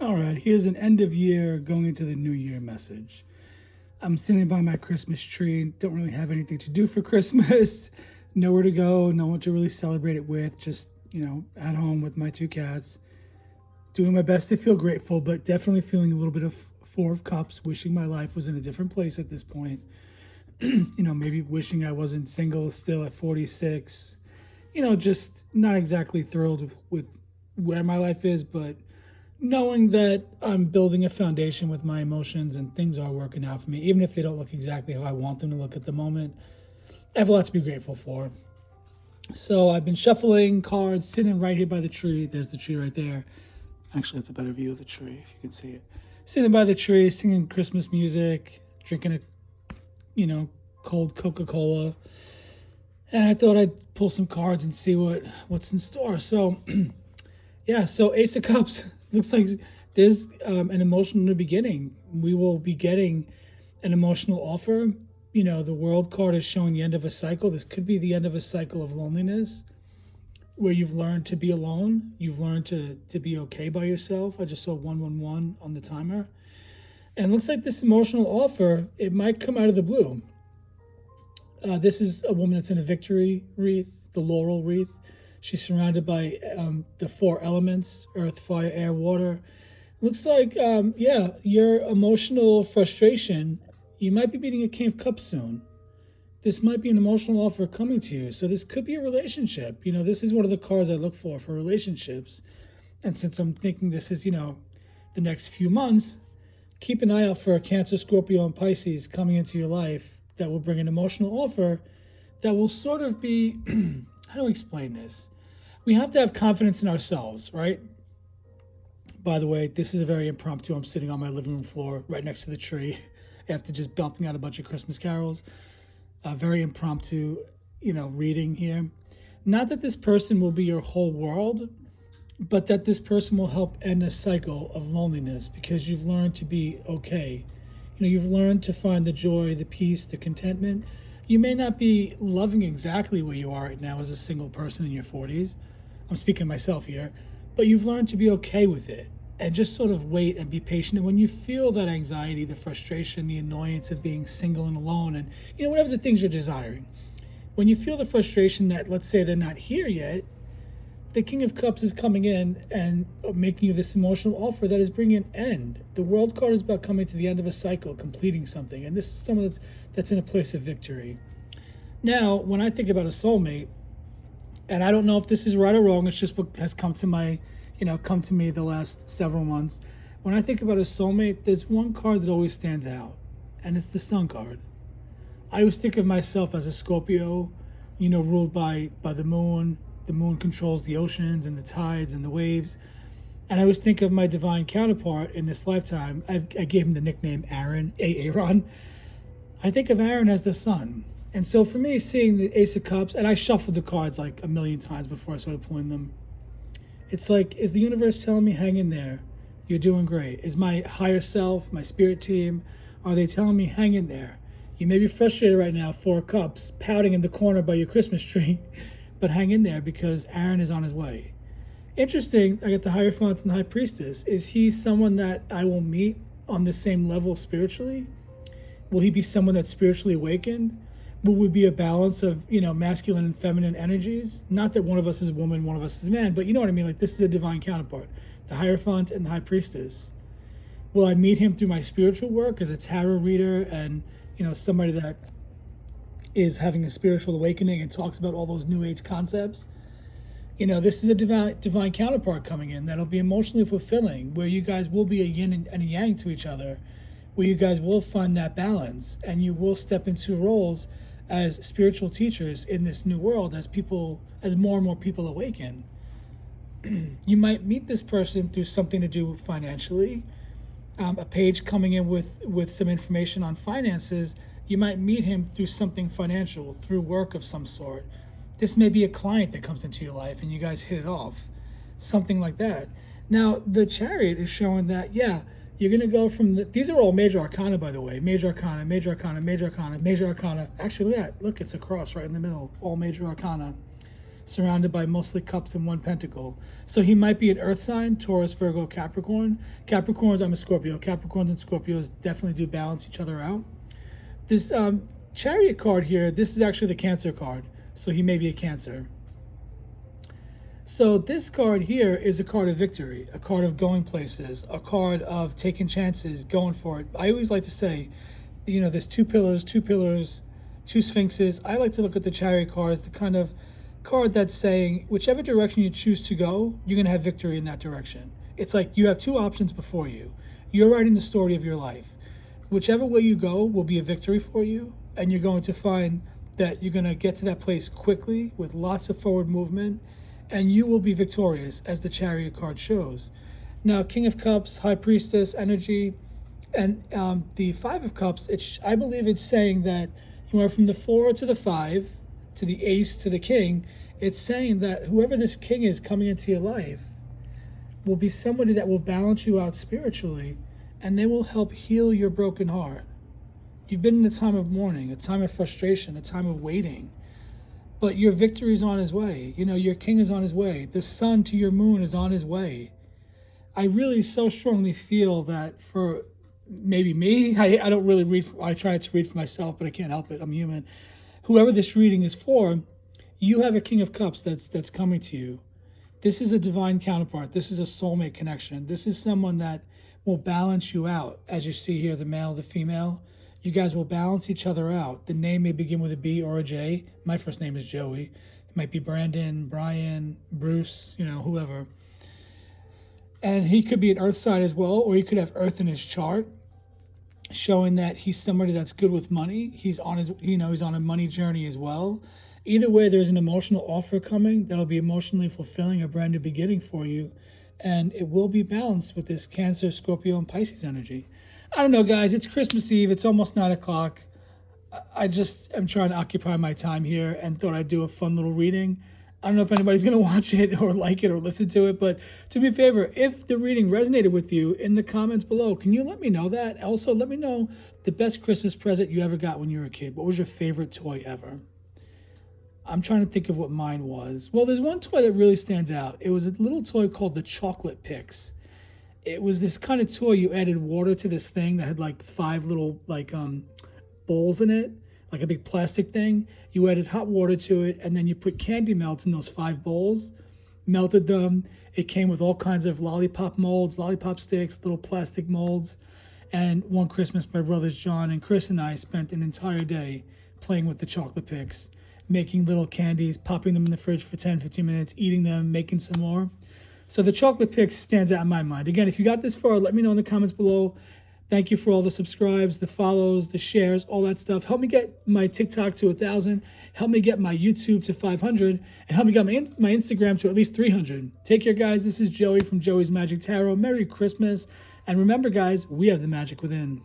All right, here's an end of year going into the new year message. I'm sitting by my Christmas tree, don't really have anything to do for Christmas, nowhere to go, no one to really celebrate it with, just, at home with my two cats. Doing my best to feel grateful, but definitely feeling a little bit of Four of Cups, wishing my life was in a different place at this point. Maybe wishing I wasn't single still at 46. Just not exactly thrilled with where my life is, but knowing that I'm building a foundation with my emotions and things are working out for me, even if they don't look exactly how I want them to look at the moment. I have a lot to be grateful for. So I've been shuffling cards, sitting right here by the tree. There's the tree right there. Actually, that's a better view of the tree if you can see it. Sitting by the tree, singing Christmas music, drinking a, cold Coca-Cola. And I thought I'd pull some cards and see what's in store. So yeah, so Ace of Cups looks like there's an emotional new beginning. We will be getting an emotional offer. The World card is showing the end of a cycle. This could be the end of a cycle of loneliness where you've learned to be alone. You've learned to be okay by yourself. I just saw 111 on the timer. And it looks like this emotional offer, it might come out of the blue. This is a woman that's in a victory wreath, the laurel wreath. She's surrounded by the four elements: earth, fire, air, water. Looks like, your emotional frustration, you might be meeting a King of Cups soon. This might be an emotional offer coming to you. So this could be a relationship. This is one of the cards I look for relationships. And since I'm thinking this is, the next few months, keep an eye out for a Cancer, Scorpio, and Pisces coming into your life that will bring an emotional offer that will sort of be, how do I explain this? We have to have confidence in ourselves, right? By the way, this is a very impromptu. I'm sitting on my living room floor right next to the tree after just belting out a bunch of Christmas carols. Very impromptu, reading here. Not that this person will be your whole world, but that this person will help end a cycle of loneliness because you've learned to be okay. You've learned to find the joy, the peace, the contentment. You may not be loving exactly where you are right now as a single person in your 40s. I'm speaking myself here, but you've learned to be okay with it and just sort of wait and be patient. And when you feel that anxiety, the frustration, the annoyance of being single and alone, and whatever the things you're desiring, when you feel the frustration that, let's say, they're not here yet, the King of Cups is coming in and making you this emotional offer that is bringing an end. The World card is about coming to the end of a cycle, completing something, and this is someone that's in a place of victory. Now, when I think about a soulmate, and I don't know if this is right or wrong, it's just what has come to me the last several months. When I think about a soulmate, there's one card that always stands out, and it's the Sun card. I always think of myself as a Scorpio, ruled by the moon. The moon controls the oceans and the tides and the waves. And I always think of my divine counterpart in this lifetime. I gave him the nickname Aaron, Aaron. I think of Aaron as the sun. And so for me, seeing the Ace of Cups, and I shuffled the cards like a million times before I started pulling them. It's like, is the universe telling me, hang in there? You're doing great. Is my higher self, my spirit team, are they telling me, hang in there? You may be frustrated right now, Four of Cups, pouting in the corner by your Christmas tree. But hang in there because Aaron is on his way. Interesting, I got the Hierophant and the High Priestess. Is he someone that I will meet on the same level spiritually? Will he be someone that's spiritually awakened? Will we be a balance of, masculine and feminine energies? Not that one of us is woman, one of us is man, but you know what I mean? Like, this is a divine counterpart. The Hierophant and the High Priestess. Will I meet him through my spiritual work as a tarot reader and, somebody that is having a spiritual awakening and talks about all those new age concepts? This is a divine counterpart coming in that'll be emotionally fulfilling, where you guys will be a yin and a yang to each other, where you guys will find that balance and you will step into roles as spiritual teachers in this new world as more and more people awaken. You might meet this person through something to do financially, a page coming in with some information on finances. You might meet him through something financial, through work of some sort. This may be a client that comes into your life and you guys hit it off, something like that. Now, the Chariot is showing that, you're going to go from these are all major arcana, by the way. Major arcana, major arcana, major arcana, major arcana. Actually, look, it's a cross right in the middle, all major arcana. surrounded by mostly cups and one pentacle. So he might be an earth sign, Taurus, Virgo, Capricorn. Capricorns, I'm a Scorpio. Capricorns and Scorpios definitely do balance each other out. This Chariot card here, this is actually the Cancer card. So he may be a Cancer. So this card here is a card of victory, a card of going places, a card of taking chances, going for it. I always like to say, there's two pillars, two sphinxes. I like to look at the Chariot card as the kind of card that's saying whichever direction you choose to go, you're going to have victory in that direction. It's like you have two options before you. You're writing the story of your life. Whichever way you go will be a victory for you, and you're going to find that you're going to get to that place quickly with lots of forward movement, and you will be victorious, as the Chariot card shows. Now, King of Cups, High Priestess energy, and the Five of Cups, I believe it's saying that you are from the 4 to the 5, to the Ace, to the King. It's saying that whoever this King is coming into your life will be somebody that will balance you out spiritually, and they will help heal your broken heart. You've been in a time of mourning, a time of frustration, a time of waiting. But your victory is on his way. Your king is on his way. The sun to your moon is on his way. I really so strongly feel that for maybe me, I don't really read. I try to read for myself, but I can't help it. I'm human. Whoever this reading is for, you have a King of Cups that's coming to you. This is a divine counterpart. This is a soulmate connection. This is someone that will balance you out. As you see here, the male, the female. You guys will balance each other out. The name may begin with a B or a J. My first name is Joey. It might be Brandon, Brian, Bruce, whoever. And he could be an earth sign as well, or he could have earth in his chart, showing that he's somebody that's good with money. He's on he's on a money journey as well. Either way, there's an emotional offer coming that'll be emotionally fulfilling, a brand new beginning for you. And it will be balanced with this Cancer, Scorpio, and Pisces energy. I don't know, guys. It's Christmas Eve. It's almost 9 o'clock. I just am trying to occupy my time here and thought I'd do a fun little reading. I don't know if anybody's going to watch it or like it or listen to it, but do me a favor. If the reading resonated with you, in the comments below, can you let me know that? Also, let me know the best Christmas present you ever got when you were a kid. What was your favorite toy ever? I'm trying to think of what mine was. Well, there's one toy that really stands out. It was a little toy called the Chocolate Pix. It was this kind of toy. You added water to this thing that had like 5 little bowls in it, like a big plastic thing. You added hot water to it, and then you put candy melts in those 5 bowls, melted them. It came with all kinds of lollipop molds, lollipop sticks, little plastic molds. And one Christmas, my brothers John and Chris and I spent an entire day playing with the Chocolate Pix, making little candies, popping them in the fridge for 10, 15 minutes, eating them, making some more. So the Chocolate Pix stands out in my mind. Again, if you got this far, let me know in the comments below. Thank you for all the subscribes, the follows, the shares, all that stuff. Help me get my TikTok to 1,000. Help me get my YouTube to 500. And help me get my Instagram to at least 300. Take care, guys. This is Joey from Joey's Magic Tarot. Merry Christmas. And remember, guys, we have the magic within.